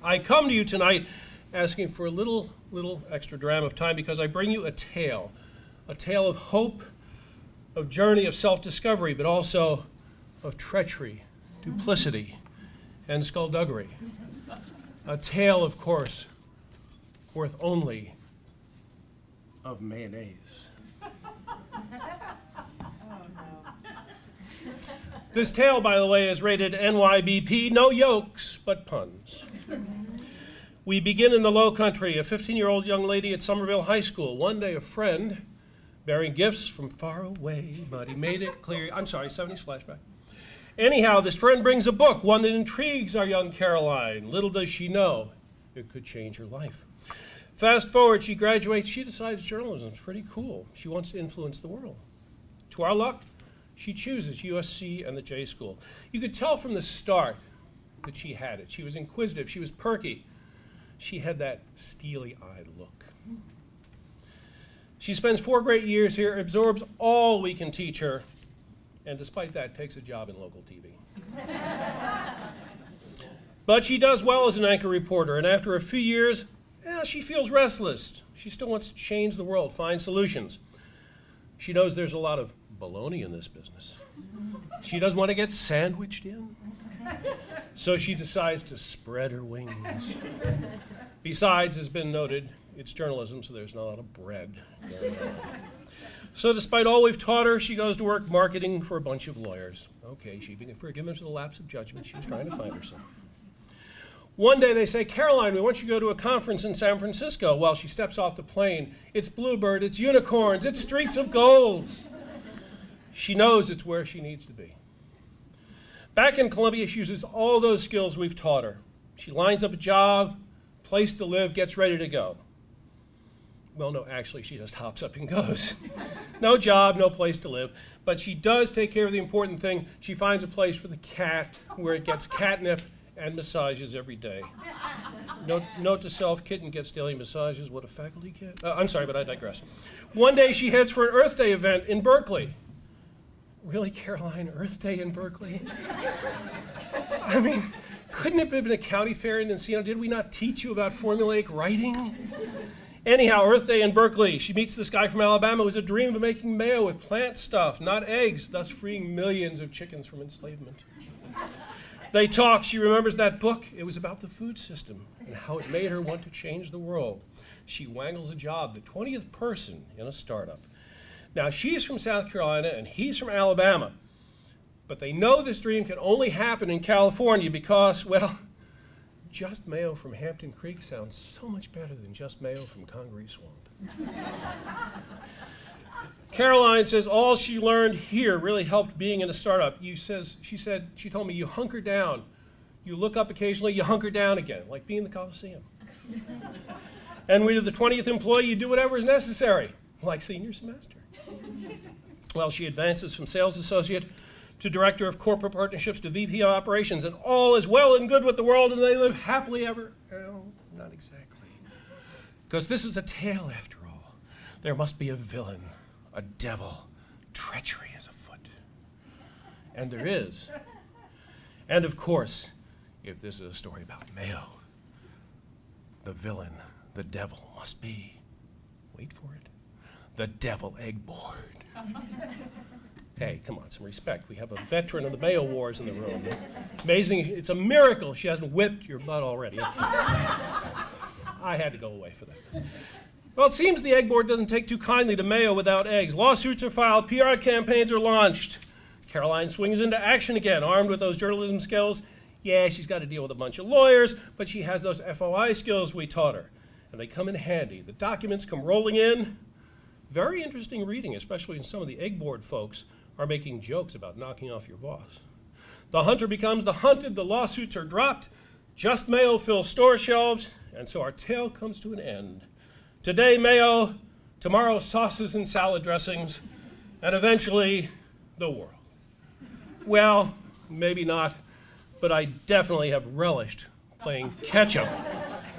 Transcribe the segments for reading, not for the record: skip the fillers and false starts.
I come to you tonight asking for a little extra dram of time because I bring you a tale of hope, of journey, of self-discovery, but also of treachery, duplicity, and skullduggery. A tale, of course, worth only of mayonnaise. This tale, by the way, is rated NYBP, no yokes, but puns. We begin in the Low Country. A 15-year-old young lady at Somerville High School. One day a friend, bearing gifts from far away, but he made it clear. I'm sorry, 70s flashback. Anyhow, this friend brings a book, one that intrigues our young Caroline. Little does she know, it could change her life. Fast forward, she graduates. She decides journalism is pretty cool. She wants to influence the world. To our luck, she chooses USC and the J School. You could tell from the start that she had it. She was inquisitive. She was perky. She had that steely-eyed look. She spends 4 great years here, absorbs all we can teach her, and despite that, takes a job in local TV. But she does well as an anchor reporter, and after a few years, she feels restless. She still wants to change the world, find solutions. She knows there's a lot of baloney in this business. She doesn't want to get sandwiched in. So she decides to spread her wings. Besides, as has been noted, it's journalism, so there's not a lot of bread going on. So despite all we've taught her, she goes to work marketing for a bunch of lawyers. Okay, she's been forgiven for the lapse of judgment. She was trying to find herself. One day they say, Caroline, we want you to go to a conference in San Francisco. Well, she steps off the plane. It's Bluebird, it's unicorns, it's streets of gold. She knows it's where she needs to be. Back in Columbia, she uses all those skills we've taught her. She lines up a job, place to live, gets ready to go. Well, no, actually, she just hops up and goes. No job, no place to live. But she does take care of the important thing. She finds a place for the cat where it gets catnip and massages every day. Note to self, kitten gets daily massages. What a faculty cat. I'm sorry, but I digress. One day she heads for an Earth Day event in Berkeley. Really, Caroline, Earth Day in Berkeley? I mean, couldn't it have been a county fair in Encino? Did we not teach you about formulaic writing? Anyhow, Earth Day in Berkeley. She meets this guy from Alabama who's a dream of making mayo with plant stuff, not eggs, thus freeing millions of chickens from enslavement. They talk. She remembers that book. It was about the food system and how it made her want to change the world. She wangles a job, the 20th person in a startup. Now, she's from South Carolina and he's from Alabama. But they know this dream can only happen in California because, well, Just Mayo from Hampton Creek sounds so much better than Just Mayo from Congaree Swamp. Caroline says all she learned here really helped being in a startup. She told me, you hunker down. You look up occasionally, you hunker down again, like being in the Coliseum. And when you're the 20th employee, you do whatever is necessary, like senior semester. Well, she advances from sales associate to director of corporate partnerships to VP of operations, and all is well and good with the world, and they live happily ever. Well, not exactly. Because this is a tale, after all. There must be a villain, a devil. Treachery is afoot. And there is. And of course, if this is a story about Mayo, the villain, the devil, must be, wait for it, the devil egg board. Hey, come on, some respect. We have a veteran of the Mayo Wars in the room. Amazing, it's a miracle she hasn't whipped your butt already. Okay. I had to go away for that. Well, it seems the egg board doesn't take too kindly to Mayo without eggs. Lawsuits are filed, PR campaigns are launched. Caroline swings into action again, armed with those journalism skills. Yeah, she's got to deal with a bunch of lawyers, but she has those FOI skills we taught her, and they come in handy. The documents come rolling in. Very interesting reading, especially when some of the egg board folks are making jokes about knocking off your boss. The hunter becomes the hunted, the lawsuits are dropped, Just Mayo fills store shelves, and so our tale comes to an end. Today, Mayo, tomorrow, sauces and salad dressings, and eventually, the world. Well, maybe not, but I definitely have relished playing catch-up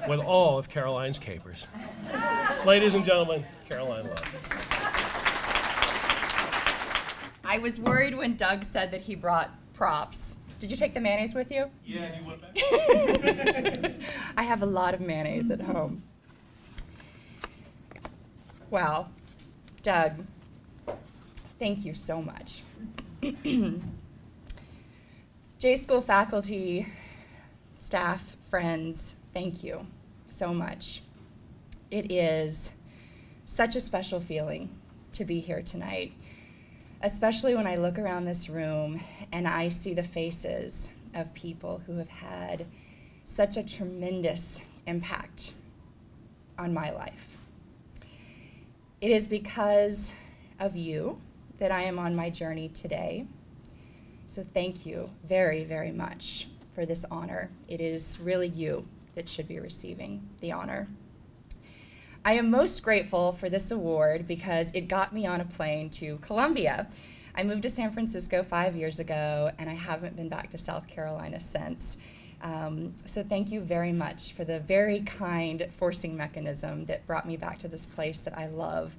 with all of Caroline's capers. Ladies and gentlemen, Caroline Love. I was worried when Doug said that he brought props. Did you take the mayonnaise with you? Yeah, you want that? I have a lot of mayonnaise at home. Wow. Doug, thank you so much. J-School faculty, staff, friends, thank you so much. It is such a special feeling to be here tonight, especially when I look around this room and I see the faces of people who have had such a tremendous impact on my life. It is because of you that I am on my journey today. So thank you very, very much for this honor. It is really you that should be receiving the honor. I am most grateful for this award because it got me on a plane to Columbia. I moved to San Francisco 5 years ago, and I haven't been back to South Carolina since. So thank you very much for the very kind forcing mechanism that brought me back to this place that I love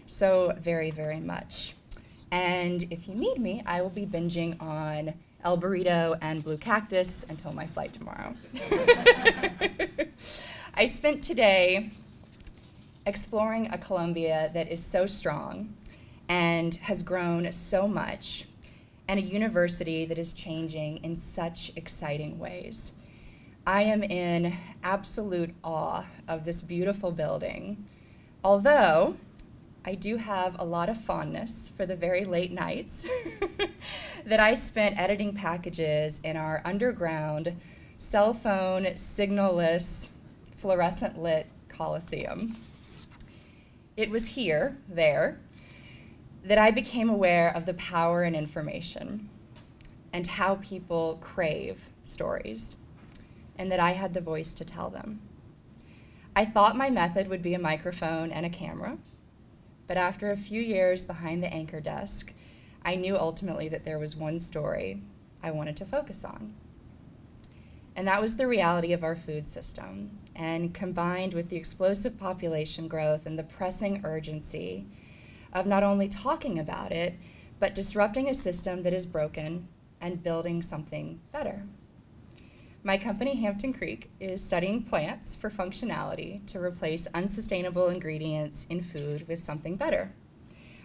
so very, very much. And if you need me, I will be binging on El Burrito and Blue Cactus until my flight tomorrow. I spent today exploring a Columbia that is so strong and has grown so much, and a university that is changing in such exciting ways. I am in absolute awe of this beautiful building, although I do have a lot of fondness for the very late nights that I spent editing packages in our underground, cell phone, signal-less, fluorescent-lit Coliseum. It was there, that I became aware of the power in information and how people crave stories, and that I had the voice to tell them. I thought my method would be a microphone and a camera, but after a few years behind the anchor desk, I knew ultimately that there was one story I wanted to focus on. And that was the reality of our food system, and combined with the explosive population growth and the pressing urgency of not only talking about it, but disrupting a system that is broken and building something better. My company, Hampton Creek, is studying plants for functionality to replace unsustainable ingredients in food with something better.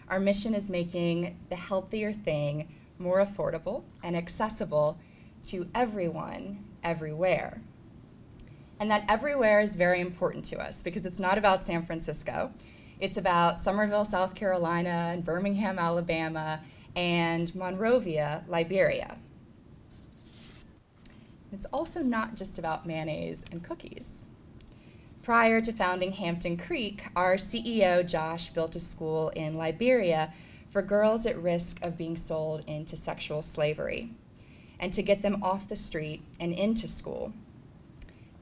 Our mission is making the healthier thing more affordable and accessible to everyone, everywhere. And that everywhere is very important to us because it's not about San Francisco. It's about Summerville, South Carolina, and Birmingham, Alabama, and Monrovia, Liberia. It's also not just about mayonnaise and cookies. Prior to founding Hampton Creek, our CEO, Josh, built a school in Liberia for girls at risk of being sold into sexual slavery, and to get them off the street and into school.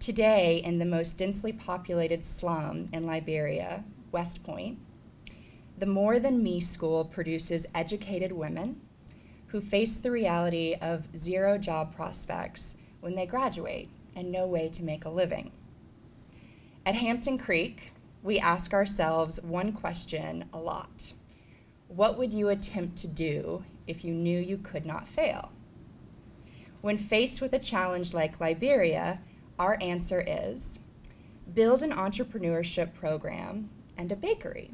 Today, in the most densely populated slum in Liberia, West Point, the More Than Me School produces educated women who face the reality of zero job prospects when they graduate and no way to make a living. At Hampton Creek, we ask ourselves one question a lot. What would you attempt to do if you knew you could not fail? When faced with a challenge like Liberia, our answer is build an entrepreneurship program and a bakery.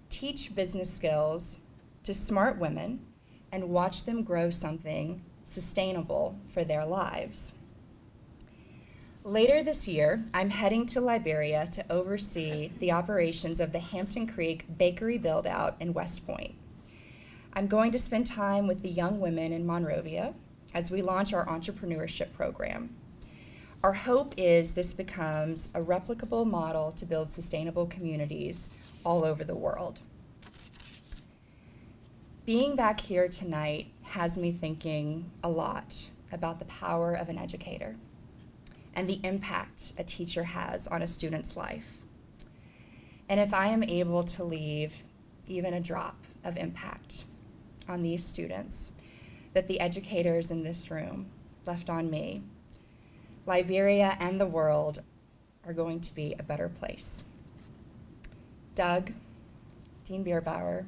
Teach business skills to smart women and watch them grow something sustainable for their lives. Later this year, I'm heading to Liberia to oversee the operations of the Hampton Creek Bakery build-out in West Point. I'm going to spend time with the young women in Monrovia as we launch our entrepreneurship program. Our hope is this becomes a replicable model to build sustainable communities all over the world. Being back here tonight has me thinking a lot about the power of an educator and the impact a teacher has on a student's life. And if I am able to leave even a drop of impact on these students that the educators in this room left on me, Liberia and the world are going to be a better place. Doug, Dean Bierbauer,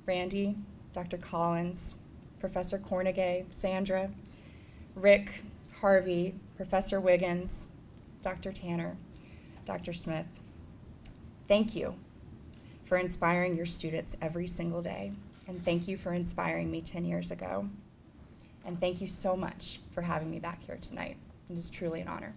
Brandy, Dr. Collins, Professor Cornegay, Sandra, Rick, Harvey, Professor Wiggins, Dr. Tanner, Dr. Smith. Thank you for inspiring your students every single day, and thank you for inspiring me 10 years ago. And thank you so much for having me back here tonight. It is truly an honor.